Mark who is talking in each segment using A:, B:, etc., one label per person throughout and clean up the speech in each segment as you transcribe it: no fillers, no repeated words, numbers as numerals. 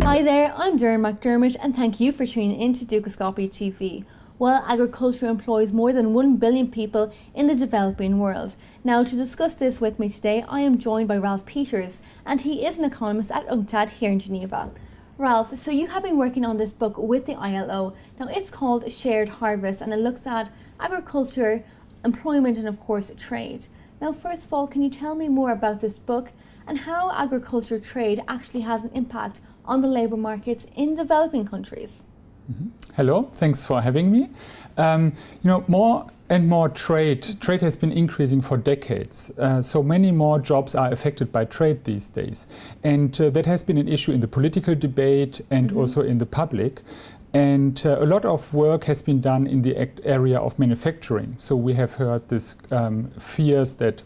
A: Hi there, I'm Doireann Mc Dermott and thank you for tuning in to Dúchascopy TV. Well, agriculture employs more than 1 billion people in the developing world. Now, to discuss this with me today, I am joined by Ralf Peters, and he is an economist at UNCTAD here in Geneva. Ralf, so you have been working on this book with the ILO. Now, it's called Shared Harvest, and it looks at agriculture, employment, and of course, trade. Now, first of all, can you tell me more about this book and how agriculture trade actually has an impact on the labour markets in developing countries?
B: Hello, thanks for having me. More and more trade has been increasing for decades. So many more jobs are affected by trade these days. And that has been an issue in the political debate and also in the public. And a lot of work has been done in the area of manufacturing. So we have heard this fears that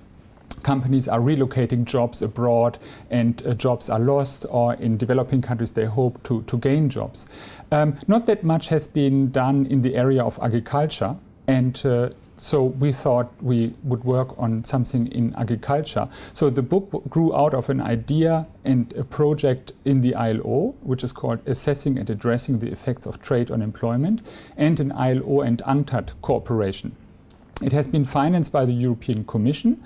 B: companies are relocating jobs abroad and jobs are lost, or in developing countries they hope to gain jobs. Not that much has been done in the area of agriculture, and so we thought we would work on something in agriculture. So the book grew out of an idea and a project in the ILO, which is called Assessing and Addressing the Effects of Trade on Employment, and an ILO and UNCTAD cooperation. It has been financed by the European Commission.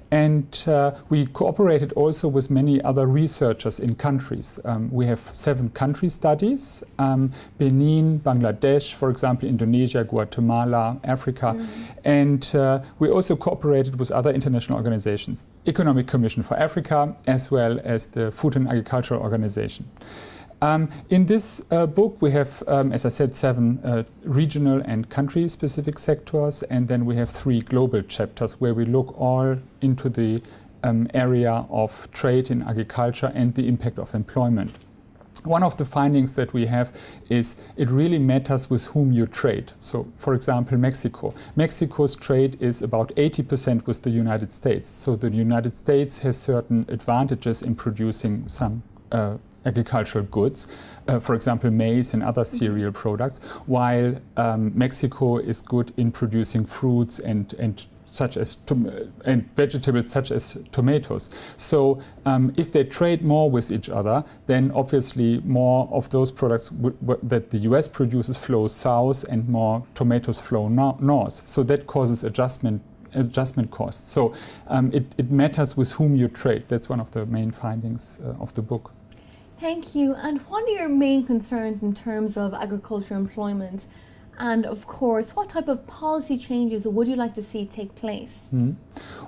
B: And we cooperated also with many other researchers in countries. We have 7 country studies, Benin, Bangladesh, for example, Indonesia, Guatemala, Africa. And we also cooperated with other international organizations, Economic Commission for Africa, as well as the Food and Agricultural Organization. In this book, we have, as I said, 7 regional and country-specific sectors, and then we have 3 global chapters where we look all into the area of trade in agriculture and the impact of employment. One of the findings that we have is it really matters with whom you trade. So, for example, Mexico. Mexico's trade is about 80% with the United States. So the United States has certain advantages in producing some agricultural goods, for example, maize and other cereal products, while Mexico is good in producing fruits and vegetables such as tomatoes. So if they trade more with each other, then obviously more of those products that the US produces flow south and more tomatoes flow north. So that causes adjustment costs. So it matters with whom you trade. That's one of the main findings of the book.
A: Thank you. And what are your main concerns in terms of agriculture employment? And of course, what type of policy changes would you like to see take place?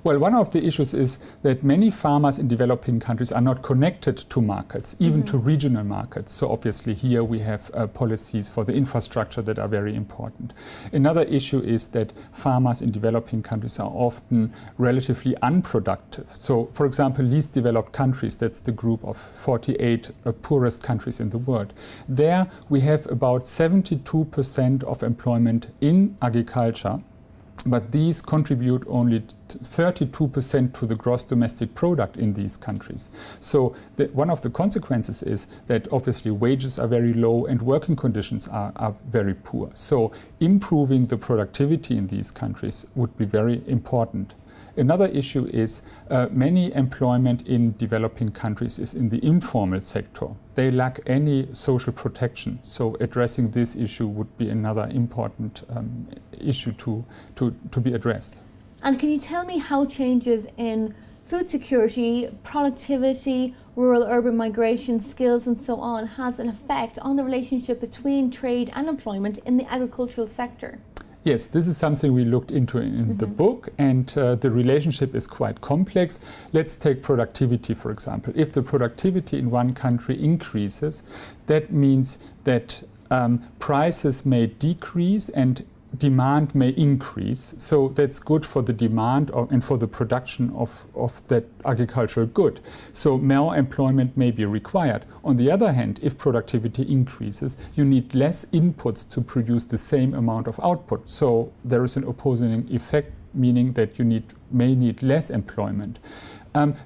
A: Well,
B: one of the issues is that many farmers in developing countries are not connected to markets, even to regional markets. So obviously here we have policies for the infrastructure that are very important. Another issue is that farmers in developing countries are often relatively unproductive. So, for example, least developed countries, that's the group of 48 poorest countries in the world. There we have about 72% of employment in agriculture, but these contribute only 32% to the gross domestic product in these countries. So one of the consequences is that obviously wages are very low and working conditions are very poor. So improving the productivity in these countries would be very important. Another issue is many employment in developing countries is in the informal sector. They lack any social protection. So addressing this issue would be another important issue to be addressed.
A: And can you tell me how changes in food security, productivity, rural-urban migration, skills and so on has an effect on the relationship between trade and employment in the agricultural sector?
B: Yes, this is something we looked into in the book, and the relationship is quite complex. Let's take productivity, for example. If the productivity in one country increases, that means that prices may decrease and demand may increase. So that's good for the demand and for the production of that agricultural good. So more employment may be required. On the other hand, if productivity increases, you need less inputs to produce the same amount of output. So there is an opposing effect meaning that you may need less employment.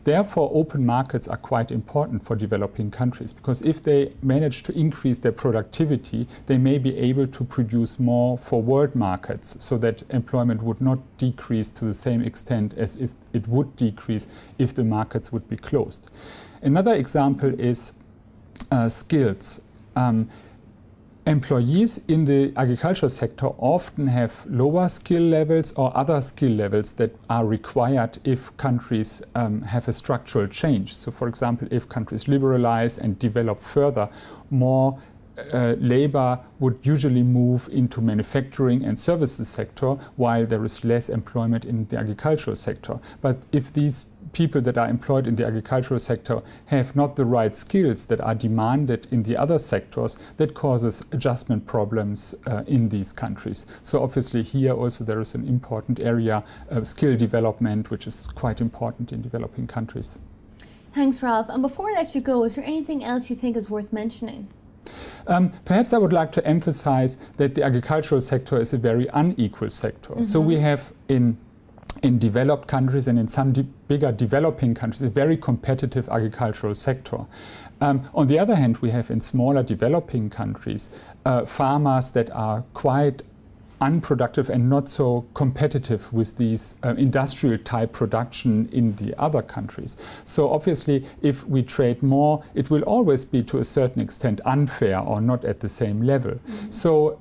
B: Therefore, open markets are quite important for developing countries, because if they manage to increase their productivity, they may be able to produce more for world markets, so that employment would not decrease to the same extent as if it would decrease if the markets would be closed. Another example is skills. Employees in the agricultural sector often have lower skill levels or other skill levels that are required if countries have a structural change. So, for example, if countries liberalize and develop further, more labor would usually move into manufacturing and services sector, while there is less employment in the agricultural sector. But if these people that are employed in the agricultural sector have not the right skills that are demanded in the other sectors, that causes adjustment problems in these countries. So obviously here also there is an important area of skill development, which is quite important in developing countries.
A: Thanks, Ralf. And before I let you go, is there anything else you think is worth mentioning?
B: Perhaps I would like to emphasize that the agricultural sector is a very unequal sector. Mm-hmm. So we have in developed countries and in some bigger developing countries a very competitive agricultural sector. On the other hand, we have in smaller developing countries farmers that are quite unproductive and not so competitive with these industrial type production in the other countries. So obviously if we trade more, it will always be to a certain extent unfair or not at the same level. Mm-hmm. So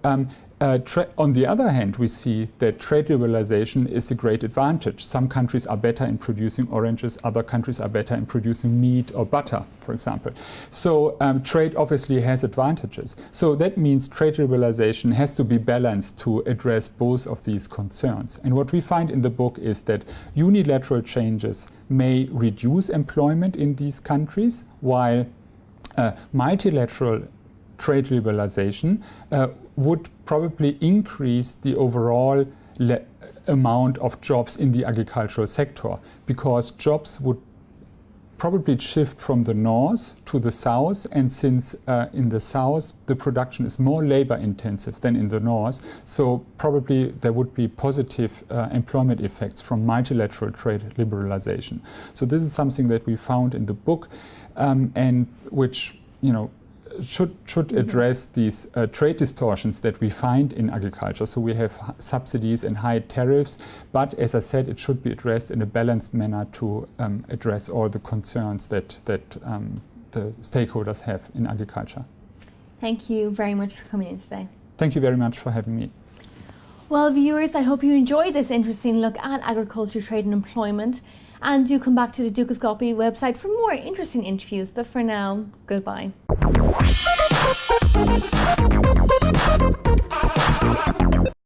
B: on the other hand, we see that trade liberalization is a great advantage. Some countries are better in producing oranges, other countries are better in producing meat or butter, for example. So trade obviously has advantages. So that means trade liberalization has to be balanced to address both of these concerns. And what we find in the book is that unilateral changes may reduce employment in these countries, while multilateral trade liberalization would probably increase the overall amount of jobs in the agricultural sector, because jobs would probably shift from the north to the south, and since in the south the production is more labor intensive than in the north, so probably there would be positive employment effects from multilateral trade liberalization. So this is something that we found in the book and which, should address these trade distortions that we find in agriculture. So we have subsidies and high tariffs, but as I said, it should be addressed in a balanced manner to address all the concerns that the stakeholders have in agriculture.
A: Thank you very much for coming in today.
B: Thank you very much for having me.
A: Well, viewers, I hope you enjoyed this interesting look at agriculture, trade and employment. And do come back to the Dúchascopy website for more interesting interviews. But for now, goodbye.